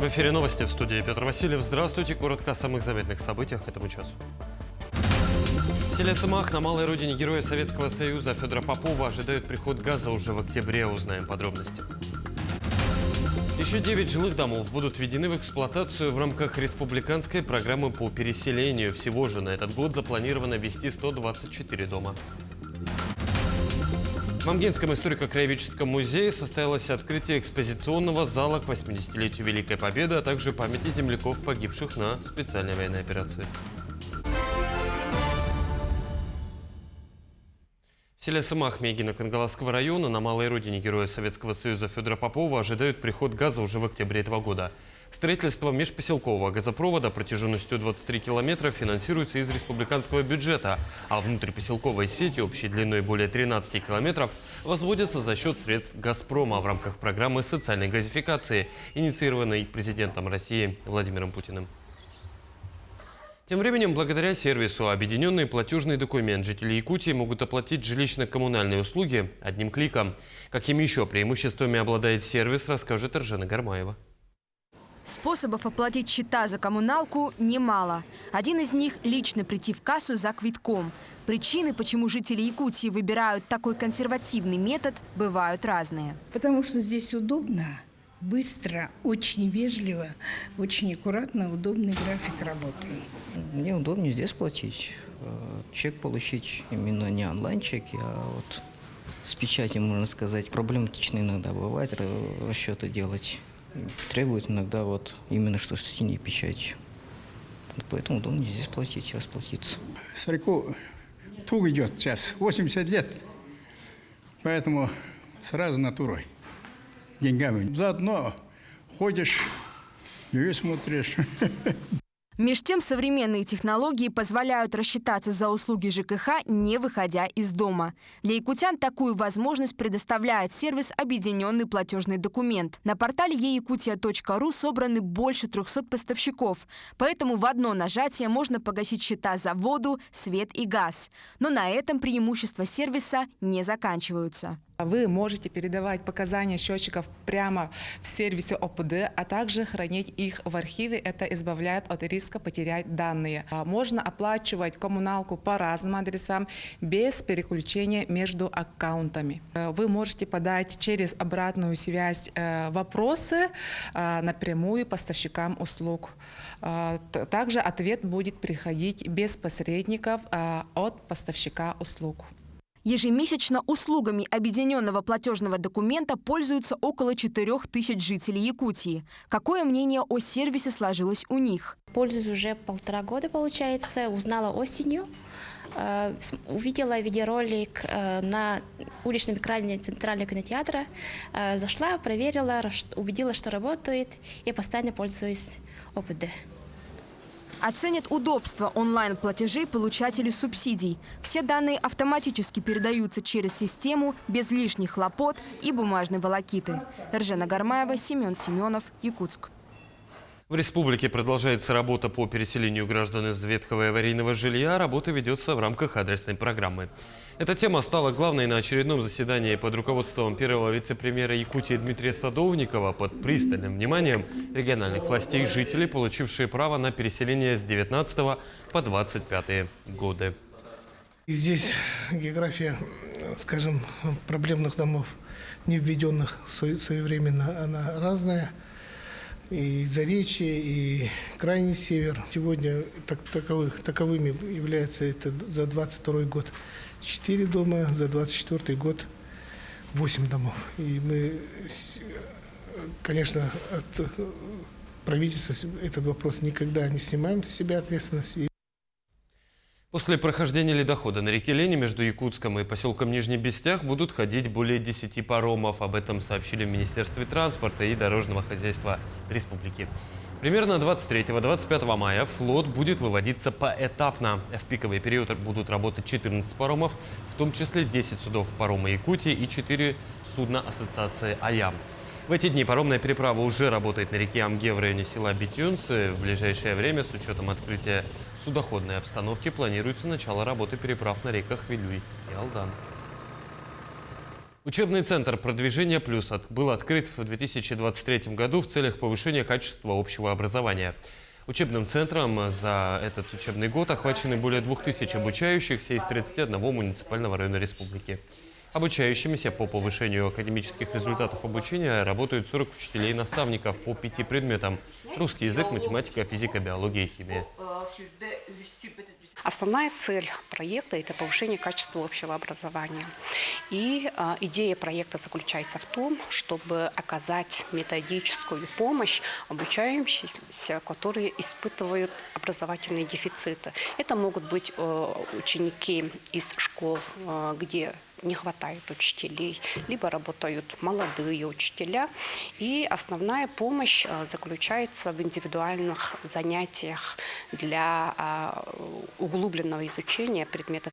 В эфире новости, в студии Петр Васильев. Здравствуйте. Коротко о самых заметных событиях к этому часу. В селе Самах на малой родине героя Советского Союза Федора Попова ожидают приход газа уже в октябре. Узнаем подробности. Еще 9 жилых домов будут введены в эксплуатацию в рамках республиканской программы по переселению. Всего же на этот год запланировано ввести 124 дома. В Мамгенском историко-краеведческом музее состоялось открытие экспозиционного зала к 80-летию Великой Победы, а также памяти земляков, погибших на специальной военной операции. В селе Самах Мегино-Кангаласского района на малой родине героя Советского Союза Федора Попова ожидают приход газа уже в октябре этого года. Строительство межпоселкового газопровода протяженностью 23 километра финансируется из республиканского бюджета, а внутрипоселковые сети общей длиной более 13 километров возводятся за счет средств «Газпрома» в рамках программы социальной газификации, инициированной президентом России Владимиром Путиным. Тем временем, благодаря сервису «Объединенный платежный документ» жители Якутии могут оплатить жилищно-коммунальные услуги одним кликом. Какими еще преимуществами обладает сервис, расскажет Ржена Гармаева. Способов оплатить счета за коммуналку немало. Один из них – лично прийти в кассу за квитком. Причины, почему жители Якутии выбирают такой консервативный метод, бывают разные. Потому что здесь удобно, быстро, очень вежливо, очень аккуратно, удобный график работы. Мне удобнее здесь платить. Чек получить именно не онлайн-чек, а вот с печатью, можно сказать. Проблематично иногда бывает расчеты делать. Требует иногда вот именно что с синей печатью. Поэтому удобнее здесь платить, расплатиться. Старику туг идет сейчас, 80 лет, поэтому сразу натурой, деньгами. Заодно ходишь и смотришь. Меж тем, современные технологии позволяют рассчитаться за услуги ЖКХ, не выходя из дома. Для якутян такую возможность предоставляет сервис «Объединенный платежный документ». На портале eyakutia.ru собраны больше 300 поставщиков, поэтому в одно нажатие можно погасить счета за воду, свет и газ. Но на этом преимущества сервиса не заканчиваются. Вы можете передавать показания счетчиков прямо в сервисе ОПД, а также хранить их в архиве. Это избавляет от риска потерять данные. Можно оплачивать коммуналку по разным адресам без переключения между аккаунтами. Вы можете подать через обратную связь вопросы напрямую поставщикам услуг. Также ответ будет приходить без посредников от поставщика услуг. Ежемесячно услугами объединенного платежного документа пользуются около 4000 жителей Якутии. Какое мнение о сервисе сложилось у них? Пользуюсь уже 1,5 года, получается. Узнала осенью. Увидела видеоролик на уличном экране Центрального кинотеатра. Зашла, проверила, убедилась, что работает, и постоянно пользуюсь ОПД. Оценят удобство онлайн-платежей получателей субсидий. Все данные автоматически передаются через систему, без лишних хлопот и бумажной волокиты. Ржена Гармаева, Семен Семенов, Якутск. В республике продолжается работа по переселению граждан из ветхого и аварийного жилья. Работа ведется в рамках адресной программы. Эта тема стала главной на очередном заседании под руководством первого вице-премьера Якутии Дмитрия Садовникова. Под пристальным вниманием региональных властей жители, получившие право на переселение с 19 по 25 годы. Здесь география, скажем, проблемных домов, не введенных своевременно, она разная. И Заречье, и Крайний Север. Сегодня таковыми является это за 22 год 4 дома, за 24 год 8 домов. И мы, конечно, от правительства этот вопрос никогда не снимаем с себя ответственность. После прохождения ледохода на реке Лени между Якутском и поселком Нижний Бестях будут ходить более 10 паромов. Об этом сообщили в Министерстве транспорта и дорожного хозяйства республики. Примерно 23-25 мая флот будет выводиться поэтапно. В пиковый период будут работать 14 паромов, в том числе 10 судов парома Якутии и 4 судна ассоциации «Аям». В эти дни паромная переправа уже работает на реке Амге в районе села Битюнцы. В ближайшее время, с учетом открытия судоходной обстановки, планируется начало работы переправ на реках Вилюй и Алдан. Учебный центр «Продвижение Плюс» был открыт в 2023 году в целях повышения качества общего образования. Учебным центром за этот учебный год охвачены более 2000 обучающихся из 31 муниципального района республики. Обучающимися по повышению академических результатов обучения работают 40 учителей и наставников по 5 предметам – русский язык, математика, физика, биология и химия. Основная цель проекта – это повышение качества общего образования. И идея проекта заключается в том, чтобы оказать методическую помощь обучающимся, которые испытывают образовательные дефициты. Это могут быть ученики из школ, где не хватает учителей, либо работают молодые учителя. И основная помощь заключается в индивидуальных занятиях для углубленного изучения предметов.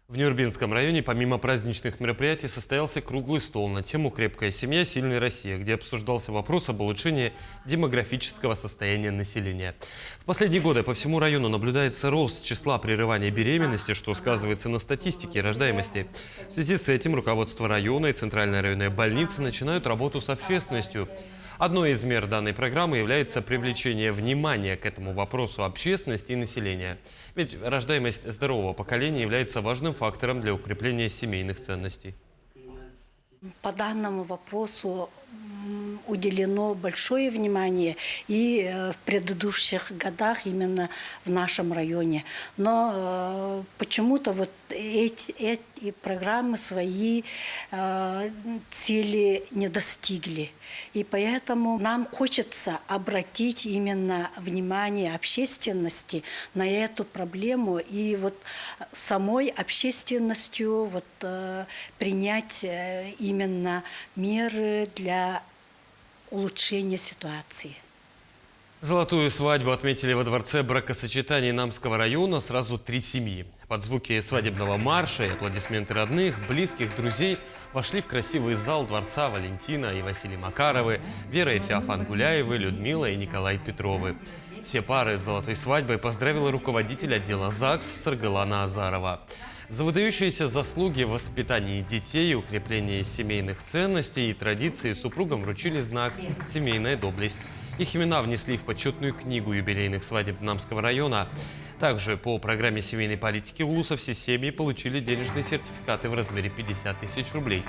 В Нюрбинском районе помимо праздничных мероприятий состоялся круглый стол на тему «Крепкая семья, сильная Россия», где обсуждался вопрос об улучшении демографического состояния населения. В последние годы по всему району наблюдается рост числа прерываний беременности, что сказывается на статистике рождаемости. В связи с этим руководство района и Центральная районная больница начинают работу с общественностью. Одной из мер данной программы является привлечение внимания к этому вопросу общественности и населения. Ведь рождаемость здорового поколения является важным фактором для укрепления семейных ценностей. По данному вопросу уделено большое внимание и в предыдущих годах именно в нашем районе. Но почему-то вот эти программы свои цели не достигли. И поэтому нам хочется обратить именно внимание общественности на эту проблему и вот самой общественностью вот принять именно меры для улучшения ситуации. Золотую свадьбу отметили во дворце бракосочетаний Намского района сразу 3 семьи. Под звуки свадебного марша и аплодисменты родных, близких, друзей вошли в красивый зал дворца Валентина и Василий Макаровы, Вера и Феофан Гуляевы, Людмила и Николай Петровы. Все пары с золотой свадьбой поздравила руководитель отдела ЗАГС Саргылана Азарова. За выдающиеся заслуги в воспитании детей, укреплении семейных ценностей и традиций супругам вручили знак «Семейная доблесть». Их имена внесли в почетную книгу юбилейных свадеб Намского района. Также по программе семейной политики УЛУСа все семьи получили денежные сертификаты в размере 50 тысяч рублей.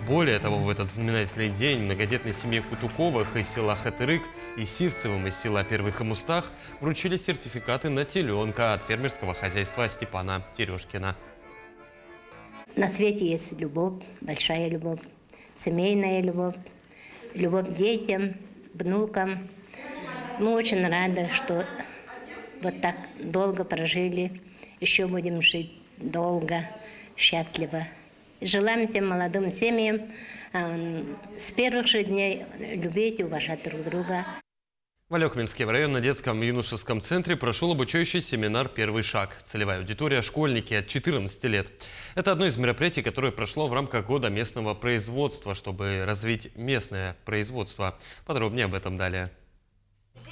Более того, в этот знаменательный день многодетной семье Кутуковых из села Хатырык и Сивцевым из села Первых и Мустах вручили сертификаты на теленка от фермерского хозяйства Степана Терешкина. На свете есть любовь, большая любовь, семейная любовь, любовь к детям, внукам. Мы очень рады, что вот так долго прожили, еще будем жить долго, счастливо. Желаем всем молодым семьям с первых же дней любить и уважать друг друга. В Алекминске в районном детском и юношеском центре прошел обучающий семинар «Первый шаг». Целевая аудитория – школьники от 14 лет. Это одно из мероприятий, которое прошло в рамках года местного производства, чтобы развить местное производство. Подробнее об этом далее.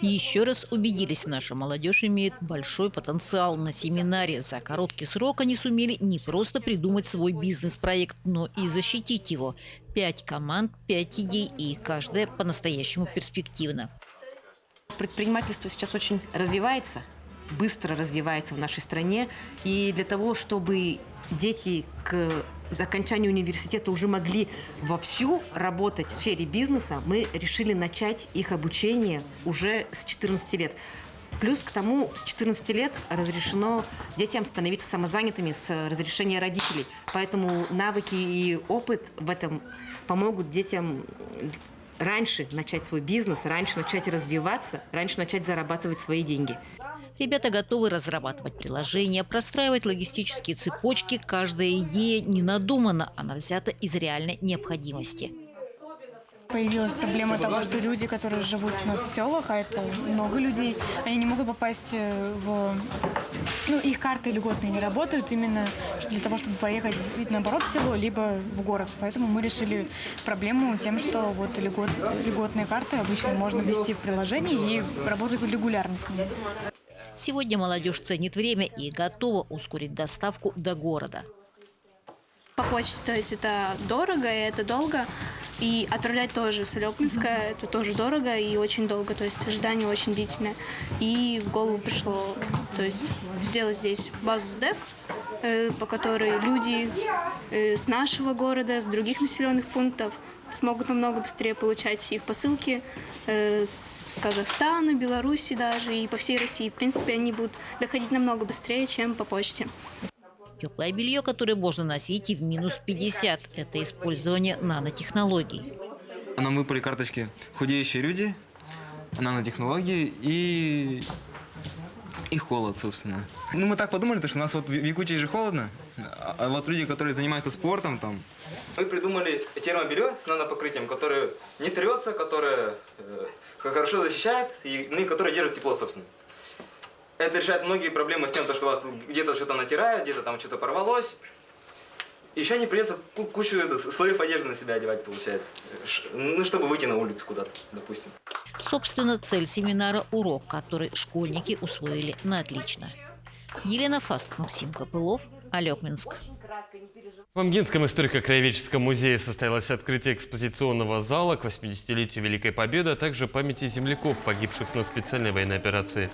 Еще раз убедились, наша молодежь имеет большой потенциал. На семинаре за короткий срок они сумели не просто придумать свой бизнес-проект, но и защитить его. 5 команд, 5 идей, и каждая по-настоящему перспективна. Предпринимательство сейчас очень развивается, быстро развивается в нашей стране. И для того, чтобы дети к окончанию университета уже могли вовсю работать в сфере бизнеса, мы решили начать их обучение уже с 14 лет. Плюс к тому, с 14 лет разрешено детям становиться самозанятыми с разрешения родителей. Поэтому навыки и опыт в этом помогут детям раньше начать свой бизнес, раньше начать развиваться, раньше начать зарабатывать свои деньги. Ребята готовы разрабатывать приложения, простраивать логистические цепочки. Каждая идея не надумана, она взята из реальной необходимости. Появилась проблема того, что люди, которые живут у нас в селах, а это много людей, они не могут попасть в... их карты льготные не работают именно для того, чтобы поехать наоборот в село, либо в город. Поэтому мы решили проблему тем, что вот льготные карты обычно можно ввести в приложение и работать регулярно с ними. Сегодня молодежь ценит время и готова ускорить доставку до города. По почте, то есть это дорого и это долго. И отправлять тоже с Алёкминска, это тоже дорого и очень долго, то есть ожидание очень длительное. И в голову пришло, то есть сделать здесь базу СДЭК, по которой люди с нашего города, с других населенных пунктов смогут намного быстрее получать их посылки с Казахстана, Беларуси даже и по всей России. В принципе, они будут доходить намного быстрее, чем по почте. Теплое белье, которое можно носить и в минус 50 – это использование нанотехнологий. Нам выпали карточки худеющие люди, нанотехнологии и холод, собственно. Ну, мы так подумали, что у нас вот в Якутии же холодно, а вот люди, которые занимаются спортом там. Мы придумали термобелье с нанопокрытием, которое не трется, которое хорошо защищает и которое держит тепло, собственно. Это решает многие проблемы с тем, что у вас где-то что-то натирает, где-то там что-то порвалось. Еще не придется кучу слоев одежды на себя одевать, получается. Ну, чтобы выйти на улицу куда-то, допустим. Собственно, цель семинара – урок, который школьники усвоили на отлично. Елена Фаст, Максим Копылов, Алёкминск. В Амгинском историко-краеведческом музее состоялось открытие экспозиционного зала к 80-летию Великой Победы, а также памяти земляков, погибших на специальной военной операции.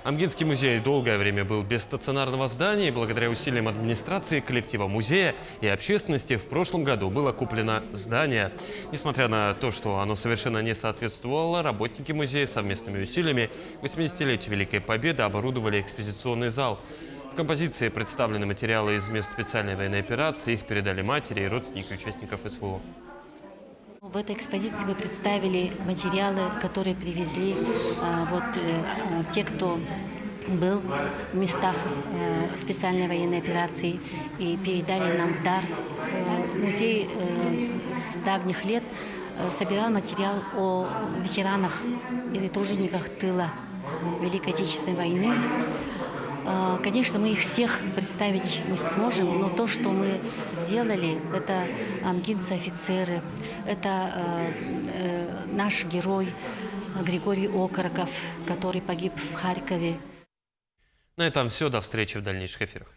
Амгинский музей долгое время был без стационарного здания, и благодаря усилиям администрации, коллектива музея и общественности в прошлом году было куплено здание. Несмотря на то, что оно совершенно не соответствовало, работники музея совместными усилиями к 80-летию Великой Победы оборудовали экспозиционный зал. В композиции представлены материалы из мест специальной военной операции, их передали матери и родственники участников СВО. В этой экспозиции мы представили материалы, которые привезли те, кто был в местах специальной военной операции и передали нам в дар. Музей с давних лет собирал материал о ветеранах или тружениках тыла Великой Отечественной войны. Конечно, мы их всех представить не сможем, но то, что мы сделали, это амгинцы-офицеры, это наш герой Григорий Окороков, который погиб в Харькове. На этом все. До встречи в дальнейших эфирах.